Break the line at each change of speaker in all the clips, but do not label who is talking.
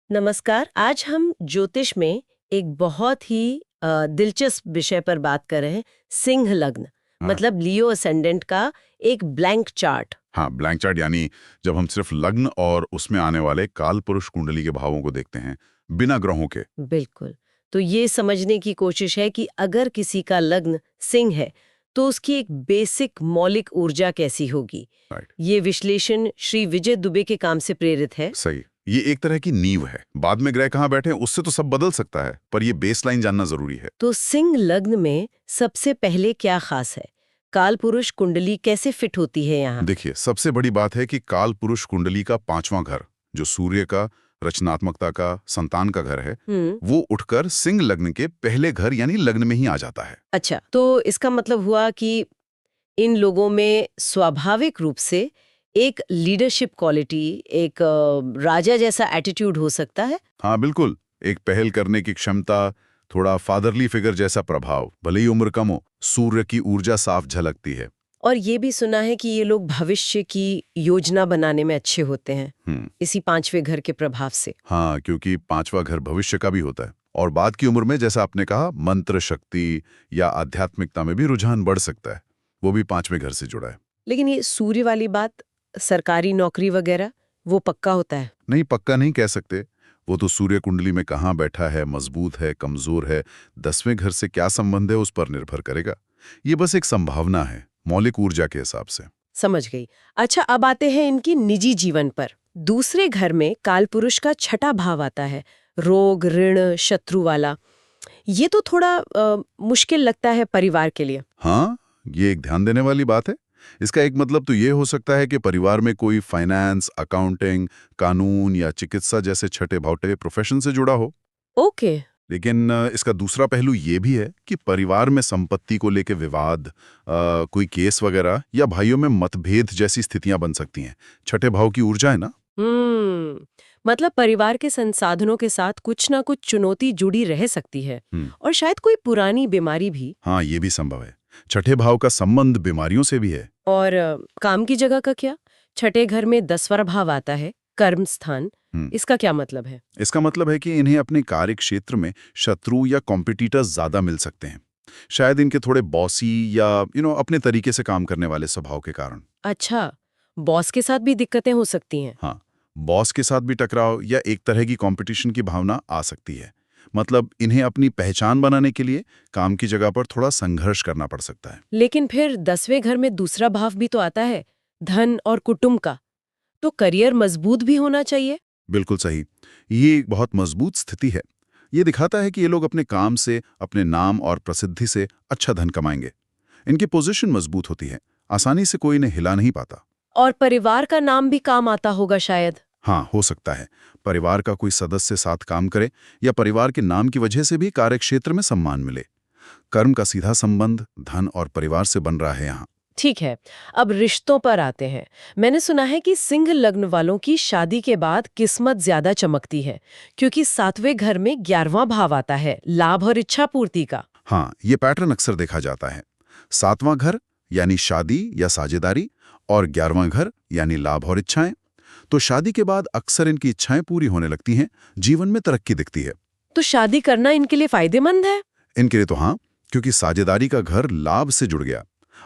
नमस्कार। आज हम ज्योतिष में एक बहुत ही दिलचस्प विषय पर बात कर रहे हैं। सिंह लग्न
हाँ।
मतलब लियो असेंडेंट का एक ब्लैंक चार्ट।
हाँ, ब्लैंक चार्ट यानी जब हम सिर्फ लग्न और उसमें आने वाले काल पुरुष कुंडली के भावों को देखते हैं बिना ग्रहों के।
बिल्कुल। तो ये समझने की कोशिश है कि अगर किसी का लग्न सिंह है तो उसकी एक बेसिक मौलिक ऊर्जा कैसी होगी।
राइट।
ये विश्लेषण श्री विजय दुबे के काम से प्रेरित है।
सही। ये एक तरह की नींव है। बाद में ग्रह कहाँ बैठे हैं उससे तो सब बदल सकता है, पर ये बेसलाइन जानना जरूरी है।
तो सिंह लग्न में सबसे पहले क्या खास है? काल पुरुष कुंडली कैसे फिट होती है यहाँ?
देखिए, सबसे बड़ी बात है कि काल पुरुष कुंडली का पांचवां घर, जो सूर्य का, रचनात्मकता का, संतान का घर है, वो उठकर सिंह लग्न के पहले घर यानी लग्न में ही आ जाता है।
अच्छा, तो इसका मतलब हुआ कि इन लोगों में स्वाभाविक रूप से एक लीडरशिप क्वालिटी, एक राजा जैसा एटीट्यूड हो सकता है।
हाँ बिल्कुल। एक पहल करने की क्षमता, थोड़ा फादरली फिगर जैसा प्रभाव, भले ही उम्र कम हो, सूर्य की ऊर्जा साफ झलकती है।
और ये भी सुना है कि ये लोग भविष्य की योजना बनाने में अच्छे होते हैं, इसी पांचवें घर के प्रभाव से।
हाँ, क्योंकि पांचवा घर भविष्य का भी होता है और बाद की उम्र में, जैसा आपने कहा, मंत्र शक्ति या आध्यात्मिकता में भी रुझान बढ़ सकता है। वो भी पांचवें घर से जुड़ा है।
लेकिन ये सूर्य वाली बात, सरकारी नौकरी वगैरह, वो पक्का होता है?
नहीं, पक्का नहीं कह सकते। वो तो सूर्य कुंडली में कहाँ बैठा है, मजबूत है, कमजोर है, 10वें घर से क्या संबंध है, उस पर निर्भर करेगा। ये बस एक संभावना है, मौलिक ऊर्जा के हिसाब से।
समझ गई। अच्छा, अब आते हैं इनकी निजी जीवन पर। दूसरे घर में कालपुरुष का छठा भाव आता है, रोग, ऋण, शत्रु वाला। ये तो थोड़ा मुश्किल लगता है परिवार के लिए।
हाँ, ये एक ध्यान देने वाली बात है। इसका एक मतलब तो ये हो सकता है कि परिवार में कोई फाइनेंस, अकाउंटिंग, कानून या चिकित्सा जैसे छठे भावटे प्रोफेशन से जुड़ा हो।
ओके।
लेकिन इसका दूसरा पहलू ये भी है कि परिवार में संपत्ति को लेके विवाद, कोई केस वगैरह या भाइयों में मतभेद जैसी स्थितियां बन सकती हैं। छठे भाव की ऊर्जा है ना।
मतलब परिवार के संसाधनों के साथ कुछ ना कुछ चुनौती जुड़ी रह सकती है।
हम्म।
और शायद कोई पुरानी बीमारी भी।
हाँ, ये भी संभव है। छठे भाव का संबंध बीमारियों से भी है।
और काम की जगह का क्या? छठे घर में 10वां भाव आता है, कर्म स्थान। इसका क्या मतलब है?
इसका मतलब है कि इन्हें अपने कार्य क्षेत्र में शत्रु या कॉम्पिटिटर्स ज्यादा मिल सकते हैं। शायद इनके थोड़े बॉसी या अपने तरीके से काम करने वाले स्वभाव के कारण।
अच्छा, बॉस के साथ भी दिक्कतें हो सकती हैं।
हाँ, बॉस के साथ भी टकराव या एक तरह की कंपटीशन की भावना आ सकती है। मतलब इन्हें अपनी पहचान बनाने के लिए काम की जगह पर थोड़ा संघर्ष करना पड़ सकता है।
लेकिन फिर 10वें घर में दूसरा भाव भी तो आता है, धन और कुटुंब का। तो करियर मजबूत भी होना चाहिए।
बिल्कुल सही। ये एक बहुत मजबूत स्थिति है। ये दिखाता है कि ये लोग अपने काम से, अपने नाम और प्रसिद्धि से अच्छा धन कमाएंगे। इनकी पोजीशन मजबूत होती है, आसानी से कोई इन्हें हिला नहीं पाता।
और परिवार का नाम भी काम आता होगा शायद।
हाँ, हो सकता है। परिवार का कोई सदस्य साथ काम करे या परिवार के नाम की वजह से भी कार्यक्षेत्र में सम्मान मिले। कर्म का सीधा संबंध धन और परिवार से बन रहा है यहाँ।
ठीक है, अब रिश्तों पर आते हैं। मैंने सुना है कि सिंह लग्न वालों की शादी के बाद किस्मत ज्यादा चमकती है, क्योंकि 7वें घर में 11वां भाव आता है, लाभ और इच्छा पूर्ति का।
हाँ, ये पैटर्न अक्सर देखा जाता है। 7वां घर यानी शादी या साझेदारी और 11वां घर यानी लाभ और इच्छाएं। तो शादी के बाद अक्सर इनकी इच्छाएं पूरी होने लगती हैं, जीवन में तरक्की दिखती है।
तो शादी करना इनके लिए फायदेमंद है?
इनके लिए तो हाँ, क्योंकि साझेदारी का घर लाभ से जुड़ गया।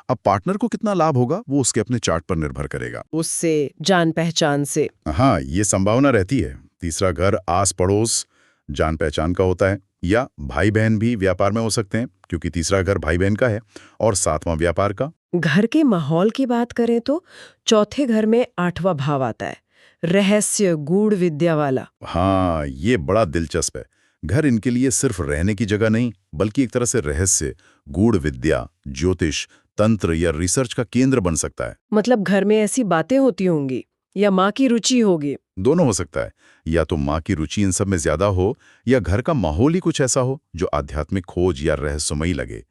अब पार्टनर को कितना लाभ होगा वो उसके अपने चार्ट पर निर्भर करेगा।
उससे, जान पहचान से।
हाँ, ये संभावना रहती है। तीसरा घर आस पड़ोस, जान पहचान का होता है, या भाई बहन भी व्यापार में हो सकते हैं, क्योंकि तीसरा घर भाई बहन का है, और 7वां व्यापार का।
घर के माहौल की बात करें तो चौथे घर में 8वां भाव आता है, रहस्य, गूढ़ विद्या वाला।
हाँ, ये बड़ा दिलचस्प है। घर इनके लिए सिर्फ रहने की जगह नहीं, बल्कि एक तरह से रहस्य, गूढ़ विद्या, ज्योतिष, तंत्र या रिसर्च का केंद्र बन सकता है।
मतलब घर में ऐसी बातें होती होंगी या माँ की रुचि होगी।
दोनों हो सकता है। या तो माँ की रुचि इन सब में ज्यादा हो, या घर का माहौल ही कुछ ऐसा हो जो आध्यात्मिक खोज या रहस्यमयी लगे।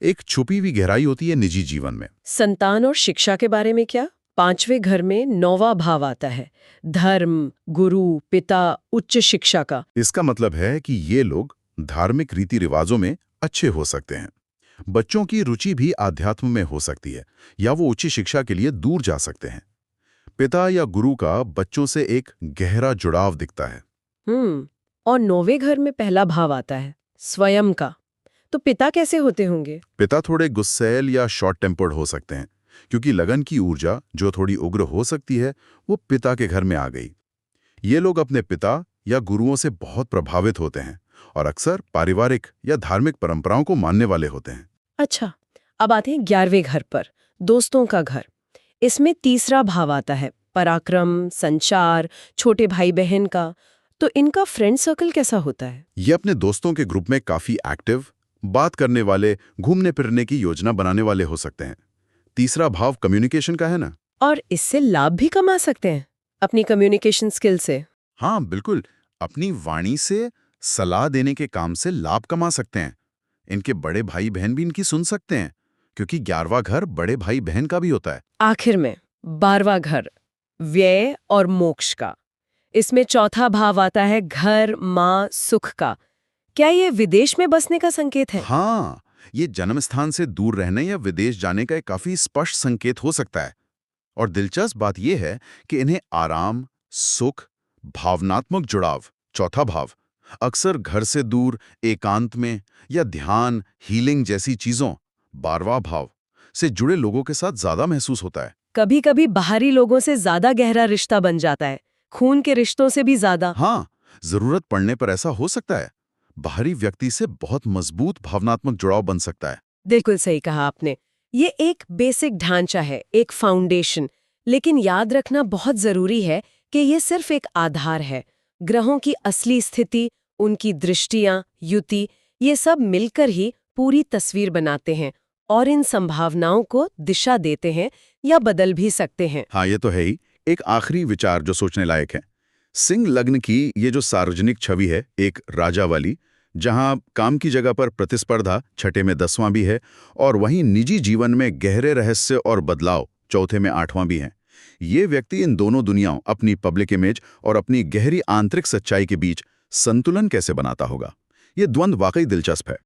एक छुपी हुई गहराई होती है निजी जीवन में।
संतान और शिक्षा के बारे में क्या? 5वें घर में 9वां भाव आता है, धर्म, गुरु, पिता, उच्च शिक्षा का।
इसका मतलब है कि ये लोग धार्मिक रीति रिवाजों में अच्छे हो सकते हैं। बच्चों की रुचि भी आध्यात्म में हो सकती है, या वो उच्च शिक्षा के लिए दूर जा सकते हैं। पिता या गुरु का बच्चों से एक गहरा जुड़ाव दिखता है।
और 9वें घर में पहला भाव आता है स्वयं का। तो पिता कैसे होते होंगे?
पिता थोड़े गुस्सैल या शॉर्ट टेम्पर्ड हो सकते हैं, क्योंकि लगन की ऊर्जा जो थोड़ी उग्र हो सकती है वो पिता के घर में आ गई। ये लोग अपने पिता या गुरुओं से बहुत प्रभावित होते हैं और अक्सर पारिवारिक या धार्मिक परंपराओं को मानने वाले होते हैं।
अच्छा, अब आते हैं 11वें घर पर, दोस्तों का घर। इसमें तीसरा भाव आता है पराक्रम, संचार, छोटे भाई बहन का। तो इनका फ्रेंड सर्कल कैसा होता है?
ये अपने दोस्तों के ग्रुप में काफी एक्टिव, बात करने वाले, घूमने फिरने की योजना बनाने वाले हो सकते हैं। तीसरा भाव कम्युनिकेशन का है ना।
और इससे लाभ भी कमा सकते हैं अपनी कम्युनिकेशन स्किल से।
हाँ बिल्कुल, अपनी वाणी से, सलाह देने के काम से लाभ कमा सकते हैं। इनके बड़े भाई बहन भी इनकी सुन सकते हैं, क्योंकि 11वां घर बड़े भाई बहन का भी होता है।
आखिर में 12वां घर, व्यय और मोक्ष का। इसमें चौथा भाव आता है घर, माँ, सुख का। क्या ये विदेश में बसने का संकेत है?
हाँ, ये जन्म स्थान से दूर रहने या विदेश जाने का एक काफी स्पष्ट संकेत हो सकता है। और दिलचस्प बात यह है कि इन्हें आराम, सुख, भावनात्मक जुड़ाव, चौथा भाव, अक्सर घर से दूर, एकांत में या ध्यान, हीलिंग जैसी चीजों, 12वां भाव से जुड़े लोगों के साथ ज्यादा महसूस होता है।
कभी कभी बाहरी लोगों से ज्यादा गहरा रिश्ता बन जाता है, खून के रिश्तों से भी ज्यादा।
हाँ, जरूरत पड़ने पर ऐसा हो सकता है। बाहरी व्यक्ति से बहुत मजबूत भावनात्मक जुड़ाव बन सकता है।
बिल्कुल सही कहा आपने। ये एक बेसिक ढांचा है, एक फाउंडेशन। लेकिन याद रखना बहुत जरूरी है कि ये सिर्फ एक आधार है। ग्रहों की असली स्थिति, उनकी दृष्टियां, युति, ये सब मिलकर ही पूरी तस्वीर बनाते हैं और इन संभावनाओं को दिशा देते हैं या बदल भी सकते हैं।
हाँ, ये तो है ही। एक आखिरी विचार जो सोचने लायक है। सिंह लग्न की ये जो सार्वजनिक छवि है, एक राजा वाली, जहां काम की जगह पर प्रतिस्पर्धा छठे में 10वां भी है, और वहीं निजी जीवन में गहरे रहस्य और बदलाव चौथे में 8वां भी है। ये व्यक्ति इन दोनों दुनियाओं, अपनी पब्लिक इमेज और अपनी गहरी आंतरिक सच्चाई के बीच संतुलन कैसे बनाता होगा? ये द्वंद्व वाकई दिलचस्प है।